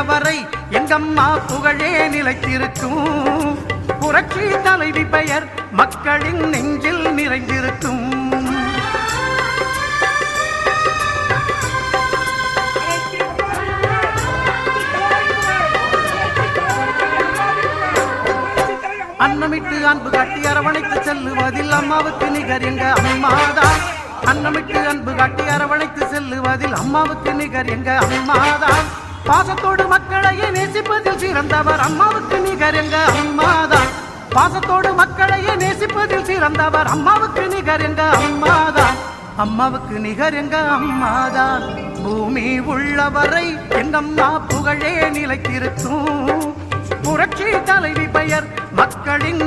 உள்ளவரை எங்கம்மா புகழே நிலைத்திருக்கும். புரட்சி தலைவி பெயர் மக்களின் நெஞ்சில் நிறைந்திருக்கும். அன்னமிட்டு அன்பு காட்டி அரவணைத்து செல்லுவதில் அம்மாவுக்கு நிகர் எங்க அம்மாதான். அன்னமிட்டு அன்பு காட்டி அரவணைத்து செல்லுவதில் அம்மாவுக்கு நிகர் எங்க அம்மாதான். பாசத்தோடு மக்களையே நேசிப்பதில் சிறந்தவர் அம்மாவுக்கு நிகர் எங்க அம்மாதான். பாசத்தோடு மக்களையே நேசிப்பதில் சிறந்தவர் அம்மாவுக்கு நிகர் எங்க அம்மாதான். அம்மாவுக்கு நிகர் எங்க அம்மாதான். பூமி உள்ளவரை எங்கம்மா புகழே நிலைத்திருக்கும். புரட்சி தலைவி பெயர் மக்களின்